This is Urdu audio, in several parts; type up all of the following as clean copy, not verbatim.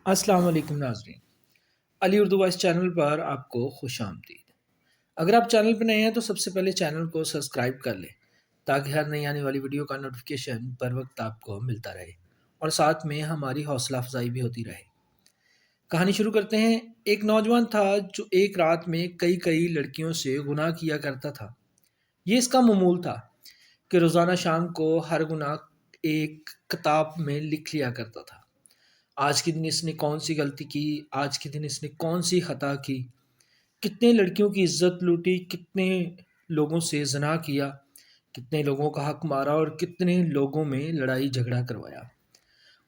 السلام علیکم ناظرین، علی اردو وائس چینل پر آپ کو خوش آمدید۔ اگر آپ چینل پہ نئے ہیں تو سب سے پہلے چینل کو سبسکرائب کر لیں تاکہ ہر نئی آنے والی ویڈیو کا نوٹیفیکیشن پر وقت آپ کو ملتا رہے اور ساتھ میں ہماری حوصلہ افزائی بھی ہوتی رہے۔ کہانی شروع کرتے ہیں۔ ایک نوجوان تھا جو ایک رات میں کئی لڑکیوں سے گناہ کیا کرتا تھا۔ یہ اس کا معمول تھا کہ روزانہ شام کو ہر گناہ ایک کتاب میں لکھ لیا کرتا تھا۔ آج کے دن اس نے کون سی غلطی کی، آج کے دن اس نے کون سی خطا کی، کتنے لڑکیوں کی عزت لوٹی، کتنے لوگوں سے زنا کیا، کتنے لوگوں کا حق مارا اور کتنے لوگوں میں لڑائی جھگڑا کروایا۔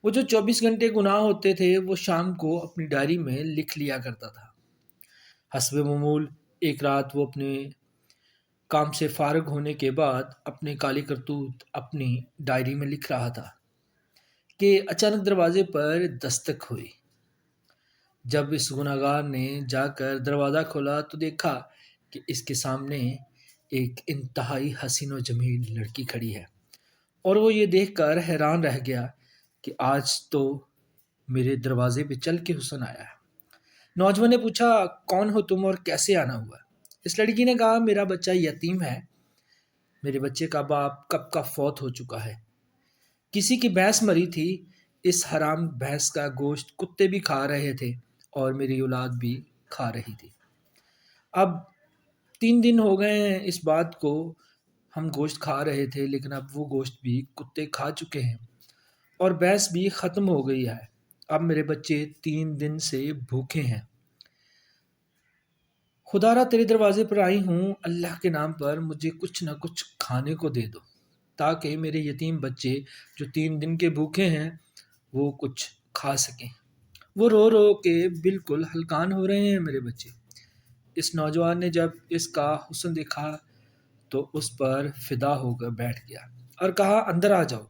وہ جو 24 گھنٹے گناہ ہوتے تھے وہ شام کو اپنی ڈائری میں لکھ لیا کرتا تھا۔ حسب معمول ایک رات وہ اپنے کام سے فارغ ہونے کے بعد اپنے کالی کرتوت اپنی ڈائری میں لکھ رہا تھا کہ اچانک دروازے پر دستک ہوئی۔ جب اس گناہگار نے جا کر دروازہ کھولا تو دیکھا کہ اس کے سامنے ایک انتہائی حسین و جمیل لڑکی کھڑی ہے، اور وہ یہ دیکھ کر حیران رہ گیا کہ آج تو میرے دروازے پہ چل کے حسن آیا ہے۔ نوجوان نے پوچھا، کون ہو تم اور کیسے آنا ہوا؟ اس لڑکی نے کہا، میرا بچہ یتیم ہے، میرے بچے کا باپ کب کا فوت ہو چکا ہے، کسی کی بھینس مری تھی، اس حرام بھینس کا گوشت کتے بھی کھا رہے تھے اور میری اولاد بھی کھا رہی تھی۔ اب 3 دن ہو گئے ہیں اس بات کو، ہم گوشت کھا رہے تھے لیکن اب وہ گوشت بھی کتے کھا چکے ہیں اور بھینس بھی ختم ہو گئی ہے۔ اب میرے بچے 3 دن سے بھوکے ہیں۔ خدا را تیرے دروازے پر آئی ہوں، اللہ کے نام پر مجھے کچھ نہ کچھ کھانے کو دے دو تاکہ میرے یتیم بچے جو 3 دن کے بھوکے ہیں وہ کچھ کھا سکیں۔ وہ رو رو کے بالکل ہلکان ہو رہے ہیں میرے بچے۔ اس نوجوان نے جب اس کا حسن دیکھا تو اس پر فدا ہو کر بیٹھ گیا اور کہا، اندر آ جاؤ۔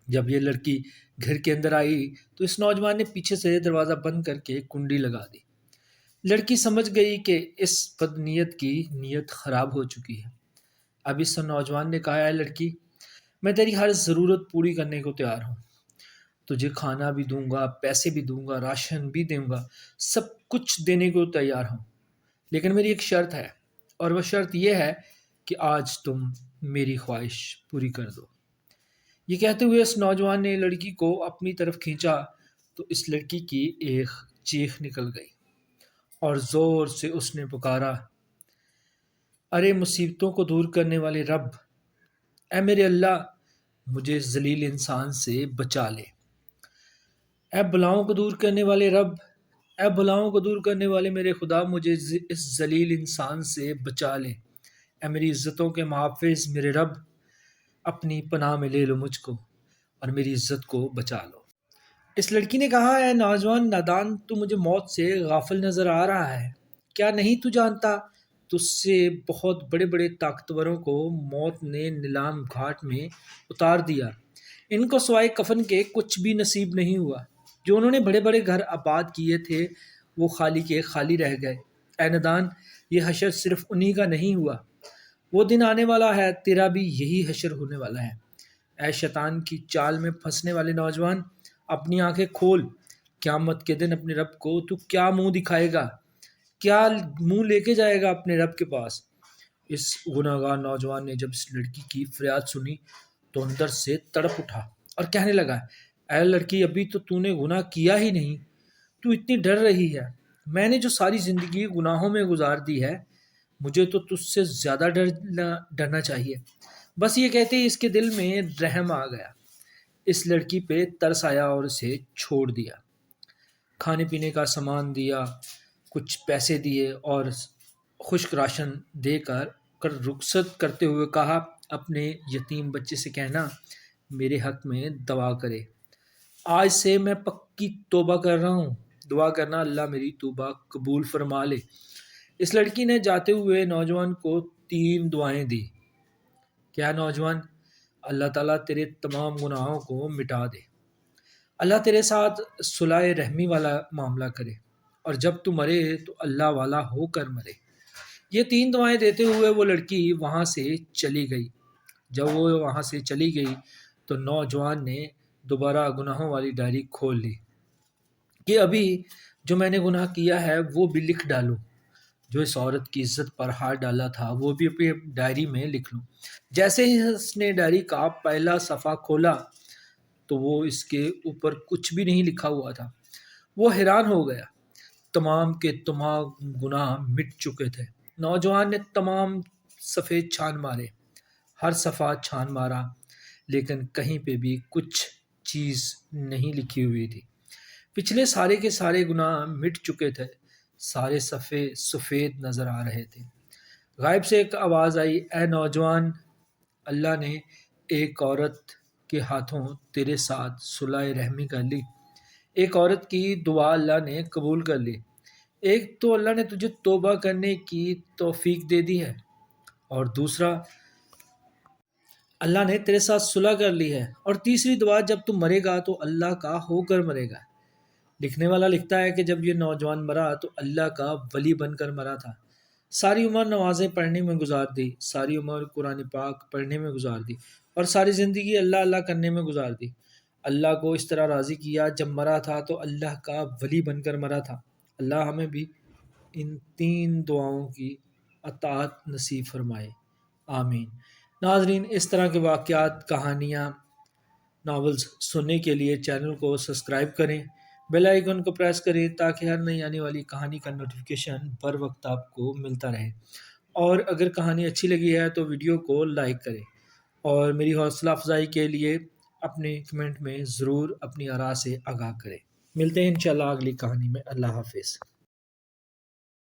جب یہ لڑکی گھر کے اندر آئی تو اس نوجوان نے پیچھے سے دروازہ بند کر کے کنڈی لگا دی۔ لڑکی سمجھ گئی کہ اس بدنیت کی نیت خراب ہو چکی ہے۔ اب اس نوجوان نے کہا، اے لڑکی، میں تیری ہر ضرورت پوری کرنے کو تیار ہوں، تجھے کھانا بھی دوں گا، پیسے بھی دوں گا، راشن بھی دوں گا، سب کچھ دینے کو تیار ہوں، لیکن میری ایک شرط ہے، اور وہ شرط یہ ہے کہ آج تم میری خواہش پوری کر دو۔ یہ کہتے ہوئے اس نوجوان نے لڑکی کو اپنی طرف کھینچا تو اس لڑکی کی ایک چیخ نکل گئی اور زور سے اس نے پکارا، ارے مصیبتوں کو دور کرنے والے رب، اے میرے اللہ، مجھے ذلیل انسان سے بچا لے۔ اے بلاؤں کو دور کرنے والے رب، اے بلاؤں کو دور کرنے والے میرے خدا، مجھے اس ذلیل انسان سے بچا لے۔ اے میری عزتوں کے محافظ میرے رب، اپنی پناہ میں لے لو مجھ کو اور میری عزت کو بچا لو۔ اس لڑکی نے کہا، اے نوجوان نادان، تو مجھے موت سے غافل نظر آ رہا ہے، کیا نہیں تو جانتا تجھ سے بہت بڑے بڑے طاقتوروں کو موت نے نیلام گھاٹ میں اتار دیا، ان کو سوائے کفن کے کچھ بھی نصیب نہیں ہوا، جو انہوں نے بڑے بڑے گھر آباد کیے تھے وہ خالی کے خالی رہ گئے۔ اے نادان، یہ حشر صرف انہی کا نہیں ہوا، وہ دن آنے والا ہے، تیرا بھی یہی حشر ہونے والا ہے۔ اے شیطان کی چال میں پھنسنے والے نوجوان، اپنی آنکھیں کھول، قیامت کے دن اپنے رب کو تو کیا منہ دکھائے گا، کیا منہ لے کے جائے گا اپنے رب کے پاس؟ اس گناہگار نوجوان نے جب اس لڑکی کی فریاد سنی تو اندر سے تڑپ اٹھا اور کہنے لگا، اے لڑکی، ابھی تو نے گناہ کیا ہی نہیں، تو اتنی ڈر رہی ہے؟ میں نے جو ساری زندگی گناہوں میں گزار دی ہے، مجھے تو تجھ سے زیادہ ڈرنا چاہیے۔ بس یہ کہتے ہی اس کے دل میں رحم آ گیا، اس لڑکی پہ ترس آیا اور اسے چھوڑ دیا۔ کھانے پینے کا سامان دیا، کچھ پیسے دیے اور خشک راشن دے کر رخصت کرتے ہوئے کہا، اپنے یتیم بچے سے کہنا میرے حق میں دعا کرے، آج سے میں پکی توبہ کر رہا ہوں، دعا کرنا اللہ میری توبہ قبول فرما لے۔ اس لڑکی نے جاتے ہوئے نوجوان کو 3 دعائیں دی کہ اے نوجوان، اللہ تعالیٰ تیرے تمام گناہوں کو مٹا دے، اللہ تیرے ساتھ صلح رحمی والا معاملہ کرے، اور جب تو مرے تو اللہ والا ہو کر مرے۔ یہ 3 دعائیں دیتے ہوئے وہ لڑکی وہاں سے چلی گئی۔ جب وہ وہاں سے چلی گئی تو نوجوان نے دوبارہ گناہوں والی ڈائری کھول لی کہ ابھی جو میں نے گناہ کیا ہے وہ بھی لکھ ڈالوں، جو اس عورت کی عزت پر ہاتھ ڈالا تھا وہ بھی اپنی ڈائری میں لکھ لوں۔ جیسے ہی اس نے ڈائری کا پہلا صفحہ کھولا تو وہ اس کے اوپر کچھ بھی نہیں لکھا ہوا تھا۔ وہ حیران ہو گیا، تمام کے تمام گناہ مٹ چکے تھے۔ نوجوان نے تمام صفحے چھان مارے، ہر صفحہ چھان مارا، لیکن کہیں پہ بھی کچھ چیز نہیں لکھی ہوئی تھی۔ پچھلے سارے کے سارے گناہ مٹ چکے تھے، سارے صفحے سفید نظر آ رہے تھے۔ غائب سے ایک آواز آئی، اے نوجوان، اللہ نے ایک عورت کے ہاتھوں تیرے ساتھ صلح رحمی کر لی۔ ایک عورت کی دعا اللہ نے قبول کر لی۔ ایک تو اللہ نے تجھے توبہ کرنے کی توفیق دے دی ہے، اور دوسرا اللہ نے تیرے ساتھ صلح کر لی ہے، اور تیسری دعا جب تم مرے گا تو اللہ کا ہو کر مرے گا۔ لکھنے والا لکھتا ہے کہ جب یہ نوجوان مرا تو اللہ کا ولی بن کر مرا تھا۔ ساری عمر نمازیں پڑھنے میں گزار دی، ساری عمر قرآن پاک پڑھنے میں گزار دی، اور ساری زندگی اللہ اللہ کرنے میں گزار دی۔ اللہ کو اس طرح راضی کیا، جب مرا تھا تو اللہ کا ولی بن کر مرا تھا۔ اللہ ہمیں بھی ان تین دعاؤں کی اطاعت نصیب فرمائے، آمین۔ ناظرین، اس طرح کے واقعات، کہانیاں، ناولز سننے کے لیے چینل کو سبسکرائب کریں، بیل آئیکن کو پریس کریں تاکہ ہر نئی آنے والی کہانی کا نوٹیفیکیشن پر وقت آپ کو ملتا رہے۔ اور اگر کہانی اچھی لگی ہے تو ویڈیو کو لائک کریں، اور میری حوصلہ افزائی کے لیے اپنے کمنٹ میں ضرور اپنی آراء سے آگاہ کریں۔ ملتے ہیں انشاءاللہ اگلی کہانی میں۔ اللہ حافظ۔